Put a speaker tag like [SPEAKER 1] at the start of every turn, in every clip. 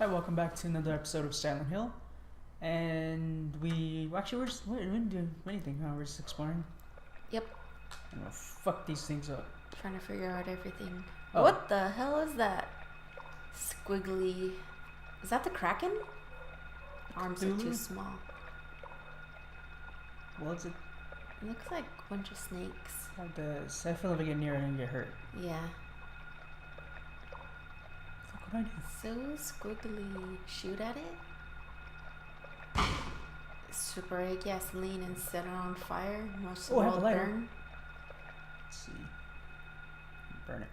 [SPEAKER 1] Hi, welcome back to another episode of Silent Hill. And we didn't do anything, huh? We're just exploring.
[SPEAKER 2] Yep.
[SPEAKER 1] I'm gonna fuck these things up.
[SPEAKER 2] Trying to figure out everything.
[SPEAKER 1] Oh.
[SPEAKER 2] What the hell is that? Squiggly. Is that the Kraken? Arms are too small.
[SPEAKER 1] Well, it's
[SPEAKER 2] It looks like a bunch of snakes.
[SPEAKER 1] it does. I feel like if I get near it and get hurt.
[SPEAKER 2] Yeah.
[SPEAKER 1] Fuck, what do I do?
[SPEAKER 2] So squiggly. Shoot at it? Spray gasoline and set it on fire. Watch the
[SPEAKER 1] Oh, I have
[SPEAKER 2] world
[SPEAKER 1] a lighter.
[SPEAKER 2] burn.
[SPEAKER 1] Let's see. Burn it.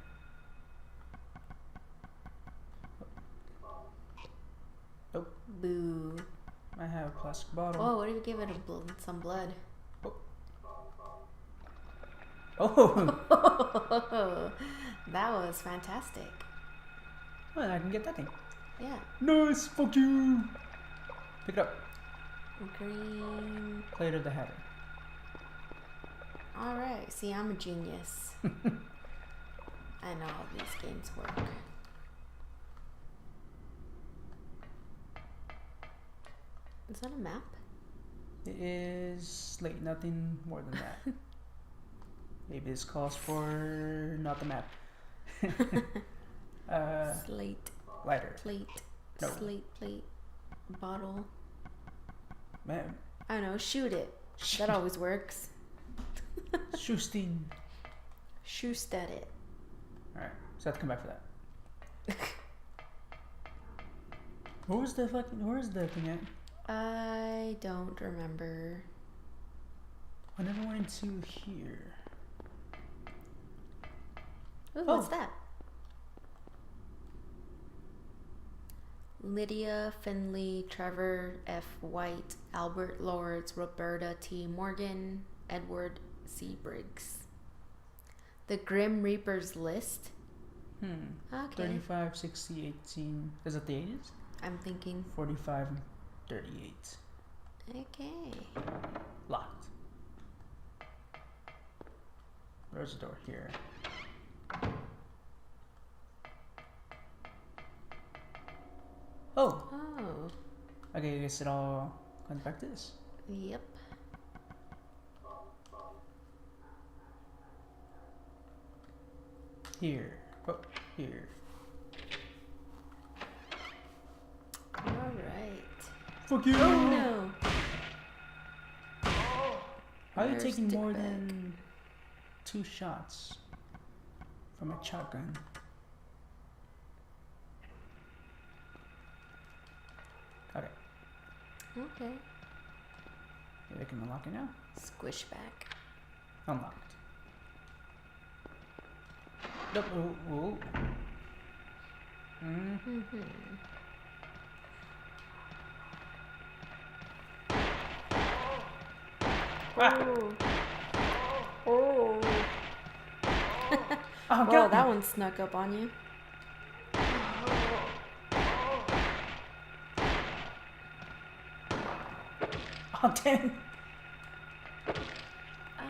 [SPEAKER 1] Oh,
[SPEAKER 2] Boo.
[SPEAKER 1] I have a plastic bottle.
[SPEAKER 2] Oh, what if you give it some blood?
[SPEAKER 1] Oh!
[SPEAKER 2] That was fantastic.
[SPEAKER 1] Well, I can get that thing.
[SPEAKER 2] Yeah.
[SPEAKER 1] Nice! Fuck you! Pick it up.
[SPEAKER 2] Green.
[SPEAKER 1] Plate of the Hatter.
[SPEAKER 2] Alright, see, I'm a genius. I know how these games work. Is that a map?
[SPEAKER 1] It is late, nothing more than that. Maybe this calls for not the map.
[SPEAKER 2] Slate.
[SPEAKER 1] Lighter.
[SPEAKER 2] Plate.
[SPEAKER 1] No.
[SPEAKER 2] Slate, plate. Bottle.
[SPEAKER 1] Man.
[SPEAKER 2] I don't know, shoot it. That always works.
[SPEAKER 1] Shoosting.
[SPEAKER 2] Shoost at it.
[SPEAKER 1] Alright, so I have to come back for that. Where's the thing at?
[SPEAKER 2] I don't remember.
[SPEAKER 1] I never went into here.
[SPEAKER 2] Ooh, what's that? Lydia Finley, Trevor F. White, Albert Lords, Roberta T. Morgan, Edward C. Briggs. The Grim Reaper's list? Okay.
[SPEAKER 1] 35, 60, 18. Is it the 80s?
[SPEAKER 2] I'm thinking.
[SPEAKER 1] 45 and 38.
[SPEAKER 2] Okay.
[SPEAKER 1] Locked. There's a door here. Oh!
[SPEAKER 2] Oh.
[SPEAKER 1] Okay, I guess it all comes back to this.
[SPEAKER 2] Yep.
[SPEAKER 1] Here. Oh, here.
[SPEAKER 2] Alright.
[SPEAKER 1] Fuck you!
[SPEAKER 2] Oh no!
[SPEAKER 1] How are you
[SPEAKER 2] Where's
[SPEAKER 1] taking more
[SPEAKER 2] Dickbag?
[SPEAKER 1] than 2 shots from a shotgun? Okay.
[SPEAKER 2] Okay.
[SPEAKER 1] Maybe I can unlock it now.
[SPEAKER 2] Squish back.
[SPEAKER 1] Unlocked. Nope. Oh, oh.
[SPEAKER 2] Oh. Oh.
[SPEAKER 1] Oh,
[SPEAKER 2] Whoa, that one snuck up on you.
[SPEAKER 1] Oh, damn.
[SPEAKER 2] No.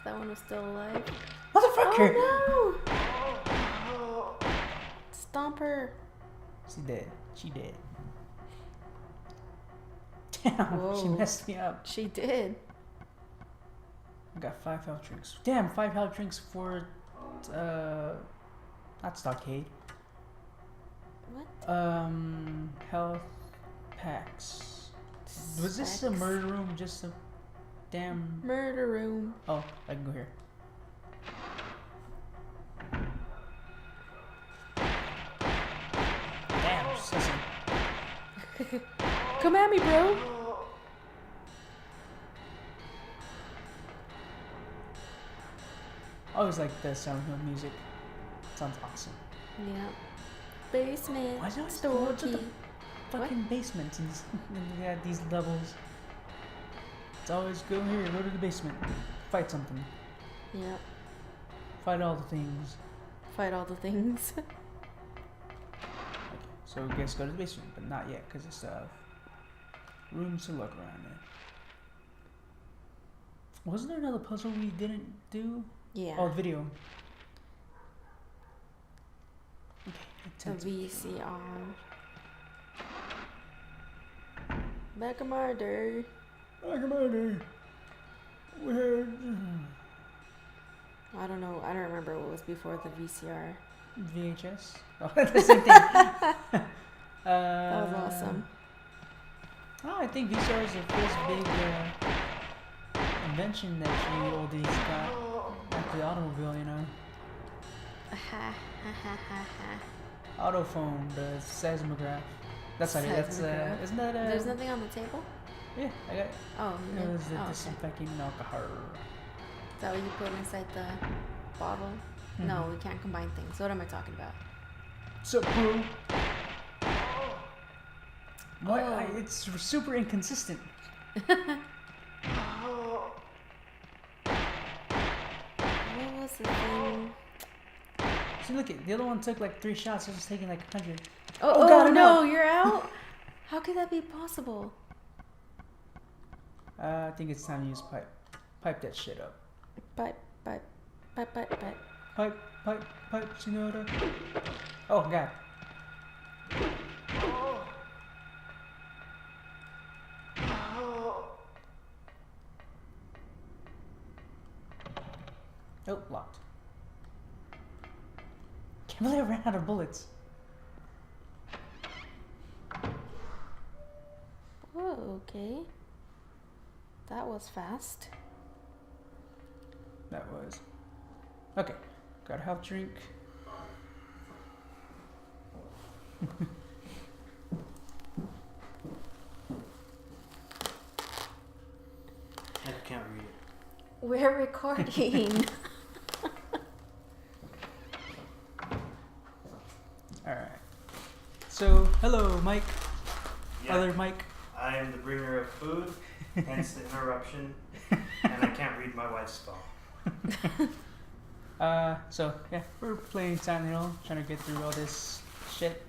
[SPEAKER 2] That one was still alive.
[SPEAKER 1] Motherfucker!
[SPEAKER 2] Oh no! Stomp her.
[SPEAKER 1] She dead. She dead. Damn,
[SPEAKER 2] Whoa.
[SPEAKER 1] she messed me up.
[SPEAKER 2] She did.
[SPEAKER 1] I got 5 health drinks. Damn, 5 health drinks for, not stockade.
[SPEAKER 2] What?
[SPEAKER 1] Health packs. Was this a
[SPEAKER 2] Sex.
[SPEAKER 1] murder room? Just a damn.
[SPEAKER 2] Murder room.
[SPEAKER 1] Oh, I can go here. Damn, sissy.
[SPEAKER 2] Come at me, bro.
[SPEAKER 1] I always like the Silent Hill music. Sounds awesome.
[SPEAKER 2] Yeah. Basement.
[SPEAKER 1] Why is it always
[SPEAKER 2] Store
[SPEAKER 1] going to the
[SPEAKER 2] key.
[SPEAKER 1] fucking basement and they got these levels? It's always go here, go to the basement, fight something,
[SPEAKER 2] Yep.
[SPEAKER 1] fight all the things.
[SPEAKER 2] Fight all the things.
[SPEAKER 1] Okay, so I guess go to the basement, but not yet because it's rooms to look around in. Wasn't there another puzzle we didn't do?
[SPEAKER 2] Yeah.
[SPEAKER 1] Oh, video.
[SPEAKER 2] The VCR. Back in my day.
[SPEAKER 1] Back in my day. Where?
[SPEAKER 2] I don't know. I don't remember what was before the VCR.
[SPEAKER 1] VHS. Oh, the same thing.
[SPEAKER 2] That was awesome.
[SPEAKER 1] Oh, I think VCR is the first big invention that you oldies got after the automobile, you know. Autophone, the seismograph. That's not it. That's isn't that
[SPEAKER 2] There's nothing on the table?
[SPEAKER 1] Yeah, I got it.
[SPEAKER 2] Oh,
[SPEAKER 1] It was the
[SPEAKER 2] okay.
[SPEAKER 1] disinfecting alcohol.
[SPEAKER 2] Is that what you put inside the bottle?
[SPEAKER 1] Mm-hmm.
[SPEAKER 2] No, we can't combine things. What am I talking about?
[SPEAKER 1] So, bro. What?
[SPEAKER 2] Oh.
[SPEAKER 1] It's super inconsistent.
[SPEAKER 2] What was the thing?
[SPEAKER 1] See, look at the other one took like 3 shots. This was taking like 100.
[SPEAKER 2] Oh
[SPEAKER 1] God,
[SPEAKER 2] no, you're out? How could that be possible?
[SPEAKER 1] I think it's time to use pipe. Pipe that shit up.
[SPEAKER 2] Pipe.
[SPEAKER 1] Pipe, Shinoda. Oh, God. Oh, locked. Can't believe I ran out of bullets.
[SPEAKER 2] Whoa, okay. That was fast.
[SPEAKER 1] That was. Okay. Got a health drink.
[SPEAKER 3] I can't read it.
[SPEAKER 2] We're recording.
[SPEAKER 1] Alright. So, hello, Mike.
[SPEAKER 3] Yeah,
[SPEAKER 1] Other Mike.
[SPEAKER 3] I am the bringer of food, hence the interruption, and I can't read my wife's spell.
[SPEAKER 1] So, yeah, we're playing Silent Hill, trying to get through all this shit.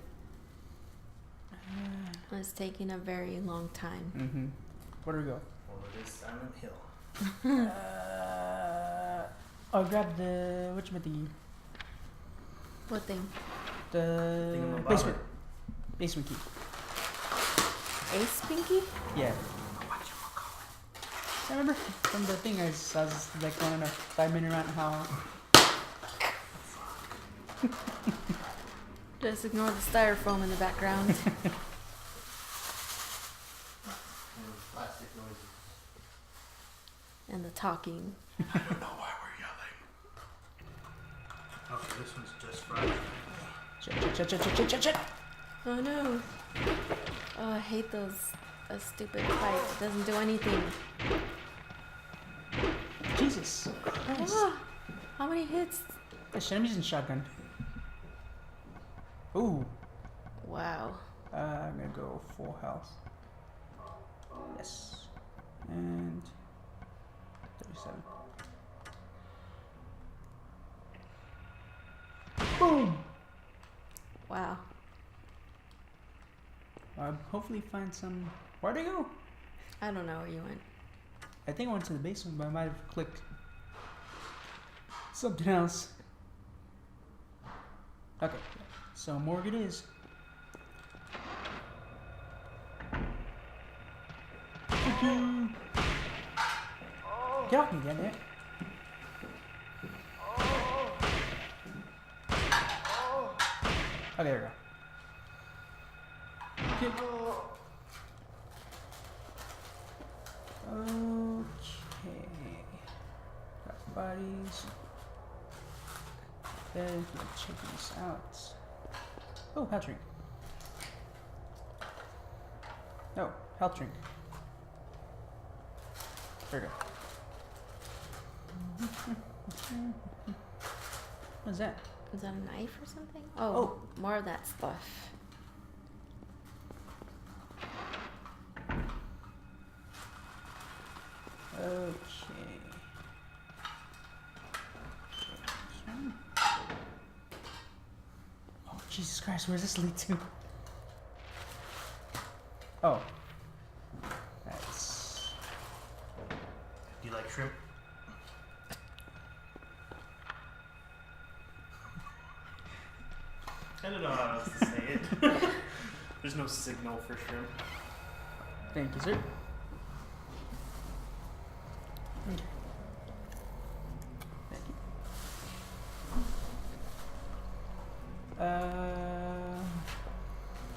[SPEAKER 2] It's taking a very long time.
[SPEAKER 1] Mm-hmm. Where do we go?
[SPEAKER 3] Well, it is Silent Hill.
[SPEAKER 1] I'll grab the whatchamacallit.
[SPEAKER 2] What thing?
[SPEAKER 1] The
[SPEAKER 3] Thingamabobber.
[SPEAKER 1] basement key.
[SPEAKER 2] Ace Pinky?
[SPEAKER 1] Yeah. I remember from the thing I was like going on a 5-minute rant how
[SPEAKER 2] Just ignore the styrofoam in the background.
[SPEAKER 3] And plastic noises.
[SPEAKER 2] And the talking.
[SPEAKER 3] I don't know why we're yelling. Okay, this one's just fried.
[SPEAKER 1] shit.
[SPEAKER 2] Oh no. Oh, I hate those stupid pipe. It doesn't do anything.
[SPEAKER 1] Jesus Christ.
[SPEAKER 2] Ah, how many hits?
[SPEAKER 1] Shit, I'm using shotgun. Ooh.
[SPEAKER 2] Wow.
[SPEAKER 1] I'm gonna go full health. Yes. And 37. Boom!
[SPEAKER 2] Wow.
[SPEAKER 1] Hopefully find some. Where'd I go?
[SPEAKER 2] I don't know where you went.
[SPEAKER 1] I think I went to the basement, but I might have clicked something else. Okay, so morgue it is. Get off me, damn it. Oh, there we go. Kick. Okay. Got bodies. Then check these out. Oh, health drink. No, health drink. There we go. What's that?
[SPEAKER 2] Is that a knife or something? Oh, more of that stuff.
[SPEAKER 1] Okay. Oh, Jesus Christ, where's this lead to? Oh. That's...
[SPEAKER 3] Do you like shrimp? kind of know how else to say it. There's no signal for shrimp.
[SPEAKER 1] Thank you, sir. Thank you.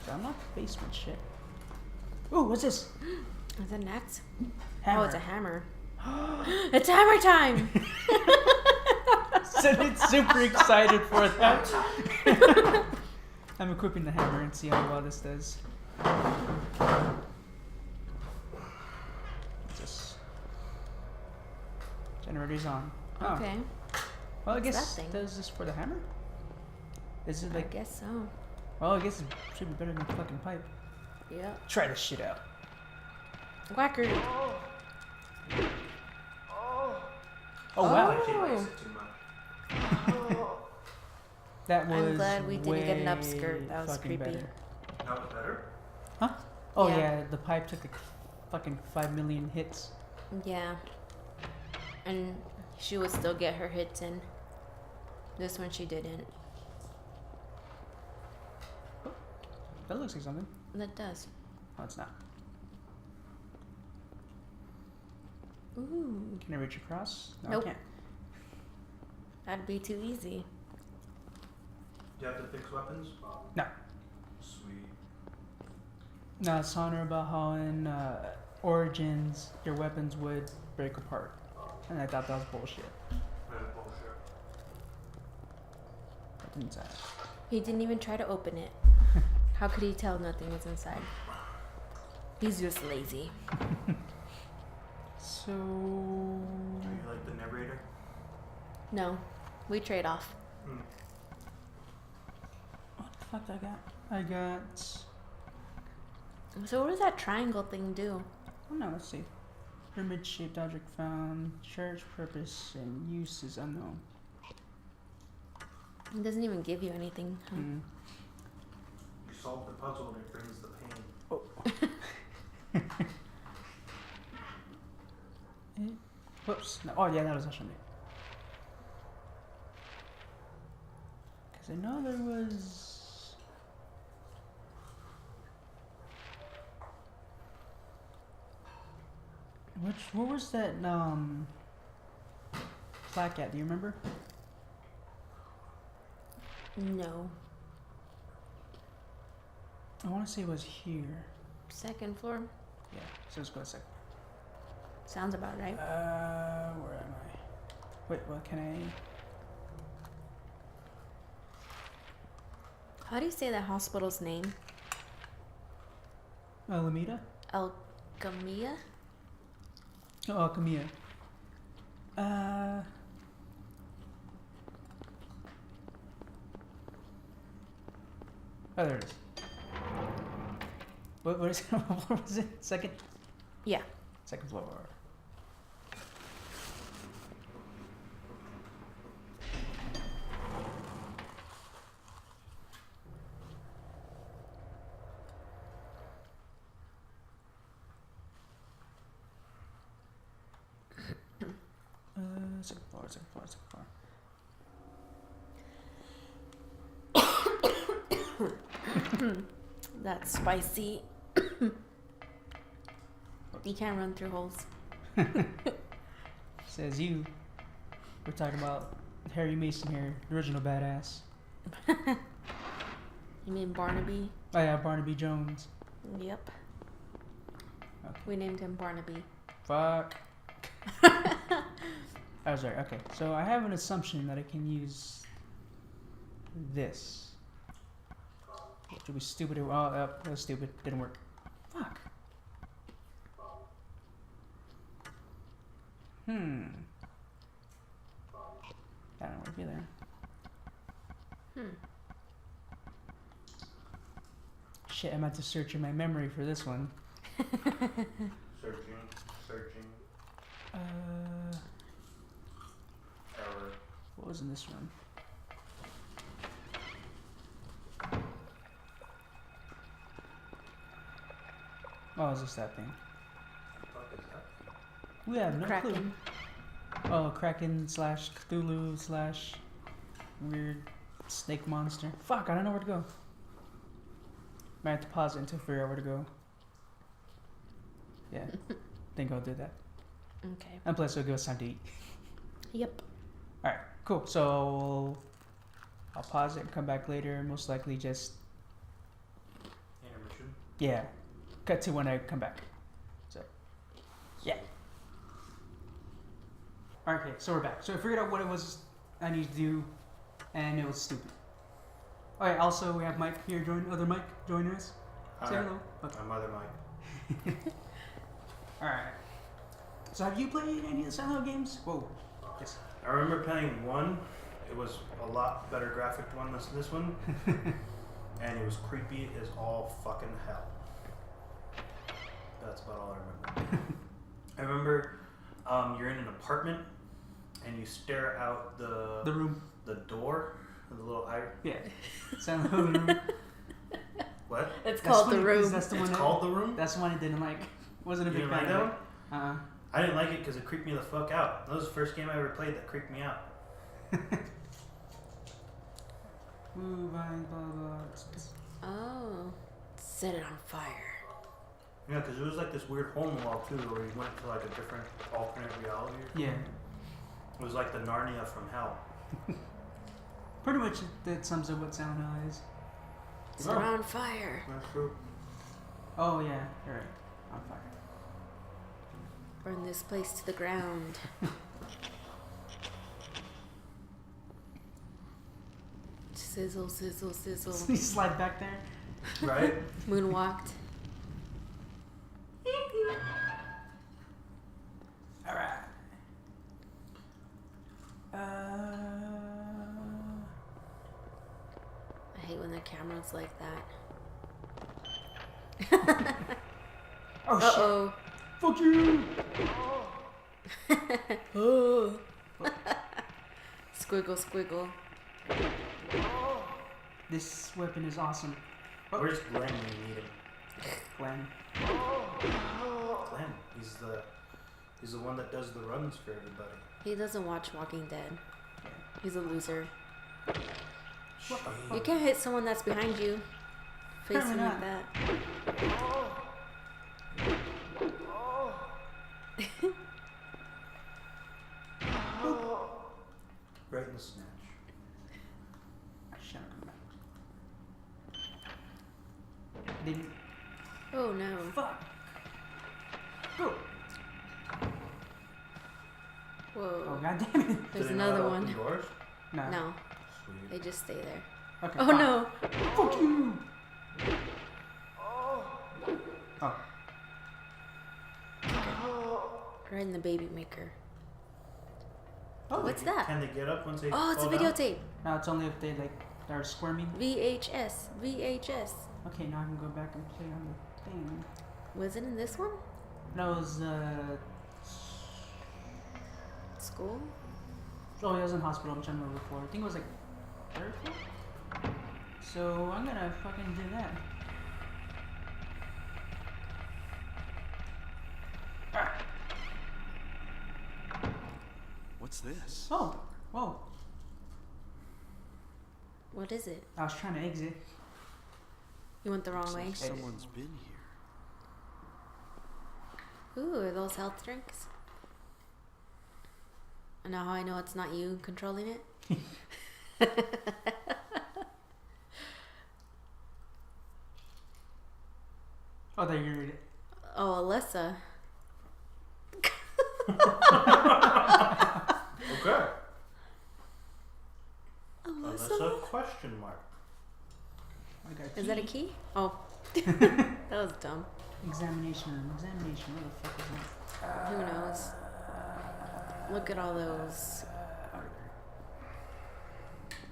[SPEAKER 1] So I'm not basement shit. Ooh, what's this?
[SPEAKER 2] Is it an axe?
[SPEAKER 1] Hammer.
[SPEAKER 2] Oh, it's a hammer. It's hammer time!
[SPEAKER 1] So it's super excited for that. I'm equipping the hammer and see how well this does. Just generator's on. Oh.
[SPEAKER 2] Okay.
[SPEAKER 1] Well, I
[SPEAKER 2] What's
[SPEAKER 1] guess
[SPEAKER 2] that thing?
[SPEAKER 1] does this for the hammer? Is it
[SPEAKER 2] I
[SPEAKER 1] like?
[SPEAKER 2] guess so.
[SPEAKER 1] Well, I guess it should be better than the fucking pipe.
[SPEAKER 2] Yep.
[SPEAKER 1] Try this shit out.
[SPEAKER 2] Whacker.
[SPEAKER 1] Oh wow,
[SPEAKER 3] He likes it too much.
[SPEAKER 1] that was.
[SPEAKER 2] I'm glad we didn't get an
[SPEAKER 1] way
[SPEAKER 2] upskirt. That was
[SPEAKER 1] fucking
[SPEAKER 2] creepy.
[SPEAKER 1] better.
[SPEAKER 3] That was better?
[SPEAKER 1] Huh? Oh
[SPEAKER 2] Yeah.
[SPEAKER 1] yeah, the pipe took like fucking 5 million hits.
[SPEAKER 2] Yeah. And she would still get her hits in. This one she didn't.
[SPEAKER 1] That looks like something.
[SPEAKER 2] That does.
[SPEAKER 1] Oh, it's not.
[SPEAKER 2] Ooh.
[SPEAKER 1] Can I reach across? No,
[SPEAKER 2] Nope.
[SPEAKER 1] I can't.
[SPEAKER 2] That'd be too easy.
[SPEAKER 3] Do you have to fix weapons?
[SPEAKER 1] No.
[SPEAKER 3] Sweet.
[SPEAKER 1] No, it's telling her about how in Origins your weapons would break apart, and I thought that was bullshit.
[SPEAKER 3] That's bullshit.
[SPEAKER 1] That didn't say.
[SPEAKER 2] He didn't even try to open it. How could he tell nothing was inside? He's just lazy.
[SPEAKER 1] So.
[SPEAKER 3] Do you like the narrator?
[SPEAKER 2] No. We trade off.
[SPEAKER 1] What the fuck did I got? I got.
[SPEAKER 2] So what does that triangle thing do?
[SPEAKER 1] Oh no, let's see. Pyramid shaped object found. Charge purpose and use is unknown.
[SPEAKER 2] It doesn't even give you anything. Huh?
[SPEAKER 1] Hmm.
[SPEAKER 3] You solve the puzzle and it brings the pain.
[SPEAKER 1] Oh. Whoops. No. Oh yeah, that was actually me. Because I know there was. Where was that plaque at? Do you remember?
[SPEAKER 2] No.
[SPEAKER 1] I want to say it was here.
[SPEAKER 2] Second floor?
[SPEAKER 1] Yeah. So let's go a second.
[SPEAKER 2] Sounds about right.
[SPEAKER 1] Where am I? Wait, what can I?
[SPEAKER 2] How do you say that hospital's name?
[SPEAKER 1] Alameda?
[SPEAKER 2] Alchemia?
[SPEAKER 1] Oh, Alchemia. Oh, there it is. What is it? What floor was it? Second?
[SPEAKER 2] Yeah.
[SPEAKER 1] Second floor. Second floor, second floor, second floor.
[SPEAKER 2] That's spicy. You can't run through holes.
[SPEAKER 1] Says you. We're talking about Harry Mason here, the original badass.
[SPEAKER 2] You mean Barnaby?
[SPEAKER 1] Oh yeah, Barnaby Jones.
[SPEAKER 2] Yep.
[SPEAKER 1] Okay.
[SPEAKER 2] We named him Barnaby.
[SPEAKER 1] Fuck. Oh, sorry. Okay, so I have an assumption that I can use this. Which would be stupid. Oh, that was stupid. Didn't work. Fuck. That didn't work either. Shit, I'm about to search in my memory for this one.
[SPEAKER 3] Searching. Error.
[SPEAKER 1] What was in this one? Oh, is this that thing?
[SPEAKER 3] What is that?
[SPEAKER 1] We have no clue.
[SPEAKER 2] Kraken.
[SPEAKER 1] Oh, Kraken / Cthulhu / weird Snake monster. Fuck, I don't know where to go. Might have to pause it until I figure out where to go. Yeah. Think I'll do that.
[SPEAKER 2] Okay.
[SPEAKER 1] And plus it'll give us time to eat.
[SPEAKER 2] Yep.
[SPEAKER 1] Alright, cool. So I'll pause it and come back later. Most likely just
[SPEAKER 3] Intermission.
[SPEAKER 1] yeah. Cut to when I come back. So yeah. Alright, okay, so we're back. So I figured out what it was I need to do and it was stupid. Alright, also we have Mike here other Mike joining us. Say
[SPEAKER 3] Hi.
[SPEAKER 1] hello. Okay.
[SPEAKER 3] My mother Mike.
[SPEAKER 1] Alright. So have you played any of the Silent Hill games? Whoa. Yes.
[SPEAKER 3] I remember playing one. It was a lot better graphic one than this one. And it was creepy as all fucking hell. That's about all I remember. I remember you're in an apartment and you stare out
[SPEAKER 1] The room.
[SPEAKER 3] the door, the little
[SPEAKER 1] Yeah. Silent Hill room.
[SPEAKER 3] what?
[SPEAKER 2] It's
[SPEAKER 1] That's
[SPEAKER 2] called The
[SPEAKER 1] funny 'cause
[SPEAKER 2] Room.
[SPEAKER 1] That's the one
[SPEAKER 3] It's
[SPEAKER 1] that,
[SPEAKER 3] called The Room?
[SPEAKER 1] That's the one I didn't like. Wasn't a
[SPEAKER 3] You
[SPEAKER 1] big
[SPEAKER 3] didn't
[SPEAKER 1] fan
[SPEAKER 3] like
[SPEAKER 1] of
[SPEAKER 3] that
[SPEAKER 1] it.
[SPEAKER 3] one? I didn't like it because it creeped me the fuck out. That was the first game I ever played that creeped me out.
[SPEAKER 1] Ooh, blah, blah, blah.
[SPEAKER 2] Oh. Set it on fire.
[SPEAKER 3] Yeah, because it was like this weird hole in the wall too, where you went to like a different alternate reality. Or something.
[SPEAKER 1] Yeah.
[SPEAKER 3] It was like the Narnia from hell.
[SPEAKER 1] Pretty much that sums up what Silent Hill is.
[SPEAKER 2] Set it on fire.
[SPEAKER 3] That's true.
[SPEAKER 1] Oh yeah, you're right. On fire.
[SPEAKER 2] Burn this place to the ground. Sizzle, sizzle, sizzle.
[SPEAKER 1] You slide back there.
[SPEAKER 3] Right?
[SPEAKER 2] Moonwalked.
[SPEAKER 1] Alright.
[SPEAKER 2] I hate when the camera's like that.
[SPEAKER 1] Oh
[SPEAKER 2] Uh-oh.
[SPEAKER 1] shit. Fuck you!
[SPEAKER 2] Oh. Squiggle, squiggle.
[SPEAKER 1] This weapon is awesome.
[SPEAKER 3] Where's Glenn when you need him?
[SPEAKER 1] Glenn.
[SPEAKER 3] Glenn. He's the one that does the runs for everybody.
[SPEAKER 2] He doesn't watch Walking Dead. He's a loser.
[SPEAKER 1] What the fuck?
[SPEAKER 2] You can't hit someone that's behind you. Facing
[SPEAKER 1] Apparently
[SPEAKER 2] like
[SPEAKER 1] not.
[SPEAKER 2] that.
[SPEAKER 3] Right in the snatch.
[SPEAKER 1] I shall come back. Didn't.
[SPEAKER 2] Oh no.
[SPEAKER 1] Fuck. Go. Oh
[SPEAKER 2] Whoa.
[SPEAKER 1] god damn it.
[SPEAKER 2] There's
[SPEAKER 3] Did they know how
[SPEAKER 2] another
[SPEAKER 3] to
[SPEAKER 2] one.
[SPEAKER 3] open doors?
[SPEAKER 1] No.
[SPEAKER 2] No,
[SPEAKER 3] Sweet.
[SPEAKER 2] they just stay there.
[SPEAKER 1] Okay.
[SPEAKER 2] Oh
[SPEAKER 1] fine.
[SPEAKER 2] no.
[SPEAKER 1] Fuck you. Oh.
[SPEAKER 2] Right in the baby maker.
[SPEAKER 1] Oh.
[SPEAKER 2] What's that?
[SPEAKER 3] Can they get up once they
[SPEAKER 2] Oh, it's a
[SPEAKER 3] fall down?
[SPEAKER 2] videotape.
[SPEAKER 1] No, it's only if they like are squirming.
[SPEAKER 2] VHS. VHS.
[SPEAKER 1] Okay, now I can go back and play on the thing.
[SPEAKER 2] Was it in this one?
[SPEAKER 1] No, it was
[SPEAKER 2] School?
[SPEAKER 1] oh, it was in hospital. I'm trying to remember before. I think it was like third floor. So I'm gonna fucking do that.
[SPEAKER 4] What's this?
[SPEAKER 1] Oh, whoa!
[SPEAKER 2] What is it?
[SPEAKER 1] I was trying to exit.
[SPEAKER 2] You went the wrong
[SPEAKER 4] Looks
[SPEAKER 2] way.
[SPEAKER 4] like someone's been here.
[SPEAKER 2] Ooh, are those health drinks? And now how I know it's not you controlling it?
[SPEAKER 1] Oh, there you read it.
[SPEAKER 2] Oh, Alyssa.
[SPEAKER 3] Okay.
[SPEAKER 2] Alyssa?
[SPEAKER 3] That's a question mark.
[SPEAKER 1] I got
[SPEAKER 2] Is that a
[SPEAKER 1] key.
[SPEAKER 2] key? Oh. That was dumb.
[SPEAKER 1] Examination room. Examination. Where the fuck is that?
[SPEAKER 2] Who knows? Look at all those.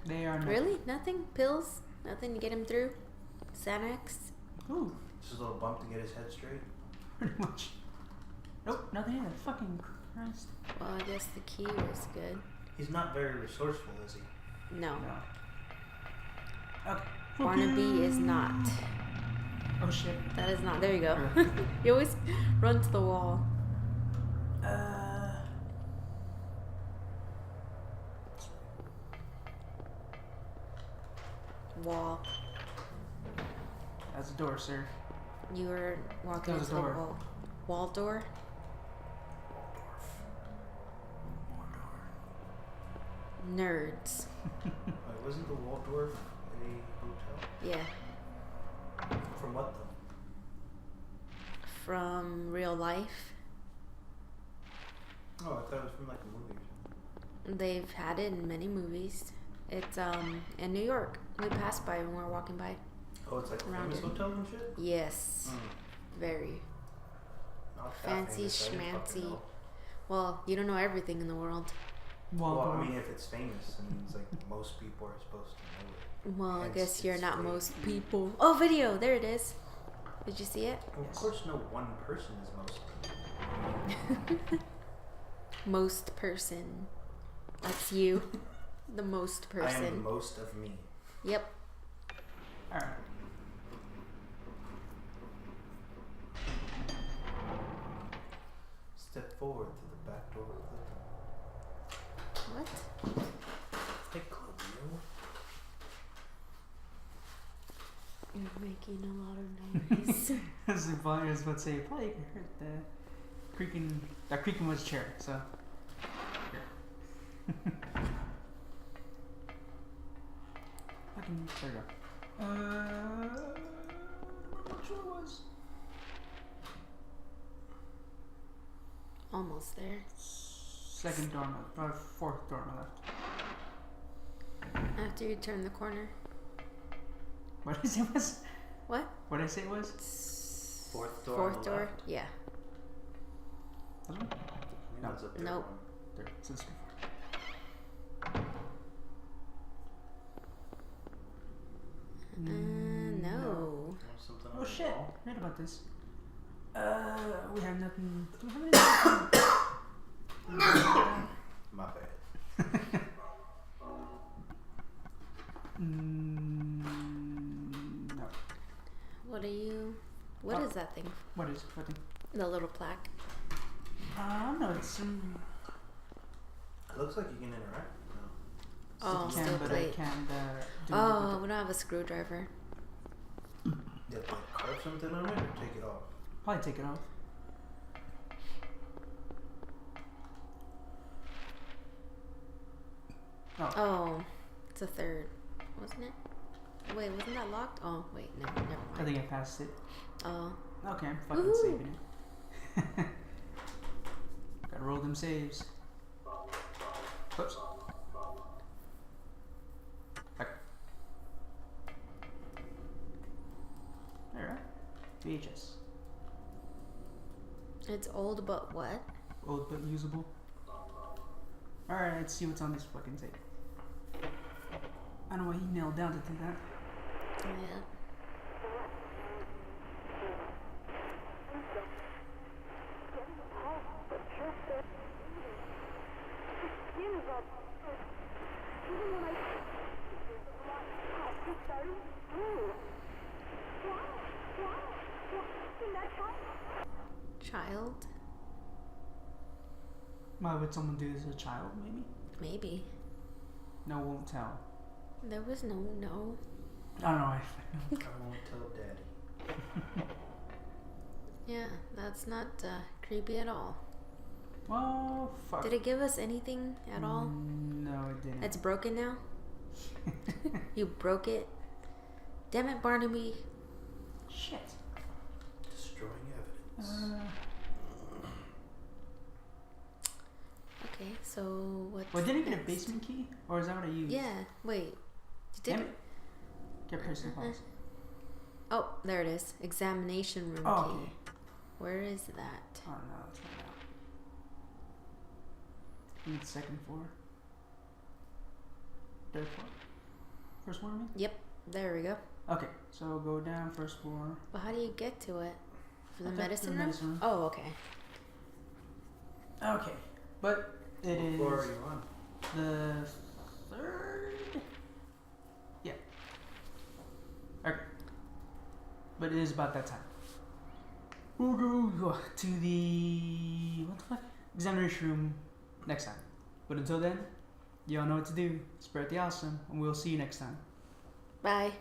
[SPEAKER 1] They are not.
[SPEAKER 2] Really? Nothing? Pills? Nothing to get him through? Xanax?
[SPEAKER 1] Ooh,
[SPEAKER 3] Just a little bump to get his head straight.
[SPEAKER 1] pretty much. Nope, nothing either. Fucking Christ.
[SPEAKER 2] Well, I guess the key was good.
[SPEAKER 3] He's not very resourceful, is he?
[SPEAKER 2] No.
[SPEAKER 1] No. Okay.
[SPEAKER 2] Barnaby is not.
[SPEAKER 1] Oh shit.
[SPEAKER 2] That is not. There you go. You always run to the wall. wall.
[SPEAKER 1] That's a door, sir.
[SPEAKER 2] You were walking
[SPEAKER 1] That was
[SPEAKER 2] into
[SPEAKER 1] a
[SPEAKER 2] the
[SPEAKER 1] door.
[SPEAKER 2] wall door.
[SPEAKER 1] More door.
[SPEAKER 2] Nerds.
[SPEAKER 3] Wait, wasn't the Waldorf a hotel?
[SPEAKER 2] Yeah.
[SPEAKER 3] From what though?
[SPEAKER 2] From real life.
[SPEAKER 3] Oh, I thought it was from like a movie or something.
[SPEAKER 2] They've had it in many movies. It's in New York. We passed by when we were walking by.
[SPEAKER 3] Oh, it's like a
[SPEAKER 2] Around
[SPEAKER 3] famous
[SPEAKER 2] it.
[SPEAKER 3] hotel and shit?
[SPEAKER 2] Yes. Very.
[SPEAKER 3] Not that
[SPEAKER 2] Fancy
[SPEAKER 3] famous, I didn't fucking
[SPEAKER 2] schmancy.
[SPEAKER 3] know.
[SPEAKER 2] Well, you don't know everything in the world.
[SPEAKER 3] Well, I
[SPEAKER 1] Waldorf.
[SPEAKER 3] mean, if it's famous, I mean, it's like most people are supposed to know it.
[SPEAKER 2] Well, I
[SPEAKER 3] Hence,
[SPEAKER 2] guess you're
[SPEAKER 3] it's
[SPEAKER 2] not
[SPEAKER 3] fake.
[SPEAKER 2] most people. Oh, video. There it is. Did you see it?
[SPEAKER 3] Well, of
[SPEAKER 1] Yes.
[SPEAKER 3] course, no one person is most people.
[SPEAKER 2] Most person. That's you. The most
[SPEAKER 3] I am the
[SPEAKER 2] person.
[SPEAKER 3] most of me.
[SPEAKER 2] Yep.
[SPEAKER 1] Alright.
[SPEAKER 3] Step forward through the back door of the
[SPEAKER 2] What?
[SPEAKER 3] Hey, Claudio.
[SPEAKER 2] You're making a lot of noise.
[SPEAKER 1] I was about to say, probably you can hear the creaking. That creaking was a chair, so. Here. I can. There we go. Which one was?
[SPEAKER 2] Almost there.
[SPEAKER 1] Second door on the left. Fourth door on the left.
[SPEAKER 2] After you turn the corner.
[SPEAKER 1] What did I say it was?
[SPEAKER 2] What?
[SPEAKER 1] What did I say it was?
[SPEAKER 3] Fourth door on
[SPEAKER 2] Fourth
[SPEAKER 3] the
[SPEAKER 2] door?
[SPEAKER 3] left.
[SPEAKER 2] Yeah.
[SPEAKER 1] That one?
[SPEAKER 3] No, it's a third
[SPEAKER 2] Nope.
[SPEAKER 3] one.
[SPEAKER 1] There. It's this one.
[SPEAKER 2] No.
[SPEAKER 3] Or something
[SPEAKER 1] Oh
[SPEAKER 3] on the
[SPEAKER 1] shit!
[SPEAKER 3] wall.
[SPEAKER 1] Read about this. We have nothing. Do we have anything?
[SPEAKER 3] My bad.
[SPEAKER 1] No.
[SPEAKER 2] What are you? What is that thing?
[SPEAKER 1] What is what thing?
[SPEAKER 2] The little plaque.
[SPEAKER 1] No, it's some.
[SPEAKER 3] It looks like you can interact. No.
[SPEAKER 2] Oh,
[SPEAKER 1] I
[SPEAKER 2] still
[SPEAKER 1] can, but I
[SPEAKER 2] plate.
[SPEAKER 1] can't do
[SPEAKER 2] Oh,
[SPEAKER 1] it.
[SPEAKER 2] we don't have a screwdriver.
[SPEAKER 3] You have to like carve something on it or take it off.
[SPEAKER 1] Probably take it off.
[SPEAKER 2] Oh, it's a third, wasn't it? Wait, wasn't that locked? Oh, wait, no, never
[SPEAKER 1] I
[SPEAKER 2] mind.
[SPEAKER 1] think I passed it.
[SPEAKER 2] Oh,
[SPEAKER 1] Okay, I'm fucking
[SPEAKER 2] Woohoo.
[SPEAKER 1] saving it. Gotta roll them saves. Whoops. Okay. Alright. VHS.
[SPEAKER 2] it's old, but what?
[SPEAKER 1] Old but usable. Alright, let's see what's on this fucking tape. I don't know what he nailed down to do that.
[SPEAKER 2] Yeah. Child?
[SPEAKER 1] Why would someone do this as a child, maybe?
[SPEAKER 2] Maybe.
[SPEAKER 1] No, won't tell.
[SPEAKER 2] There was no.
[SPEAKER 1] I don't know.
[SPEAKER 3] I won't tell daddy.
[SPEAKER 2] Yeah, that's not creepy at all.
[SPEAKER 1] Well, fuck.
[SPEAKER 2] Did it give us anything at all?
[SPEAKER 1] No, it didn't.
[SPEAKER 2] It's broken now? You broke it? Damn it, Barnaby.
[SPEAKER 1] Shit.
[SPEAKER 3] Destroying evidence.
[SPEAKER 2] Okay, so what's
[SPEAKER 1] Well, didn't it get a
[SPEAKER 2] next?
[SPEAKER 1] basement key? Or is that what I used?
[SPEAKER 2] Yeah, wait. You
[SPEAKER 1] Damn
[SPEAKER 2] did
[SPEAKER 1] it. Get personal policy.
[SPEAKER 2] Oh, there it is. Examination room
[SPEAKER 1] Oh,
[SPEAKER 2] key.
[SPEAKER 1] okay.
[SPEAKER 2] Where is that?
[SPEAKER 1] Oh no, let's find out. I need second floor. Third floor? First one, I mean?
[SPEAKER 2] Yep, there we go.
[SPEAKER 1] Okay, so go down first floor.
[SPEAKER 2] But how do you get to it? For the
[SPEAKER 1] Okay,
[SPEAKER 2] medicine
[SPEAKER 1] the
[SPEAKER 2] room?
[SPEAKER 1] medicine room.
[SPEAKER 2] Oh, okay.
[SPEAKER 1] Okay, but it
[SPEAKER 3] What
[SPEAKER 1] is
[SPEAKER 3] floor are you on?
[SPEAKER 1] the third. Yeah. Okay. But it is about that time. We'll go to the what the fuck examination room next time. But until then, y'all know what to do. Spread the awesome, and we'll see you next time.
[SPEAKER 2] Bye.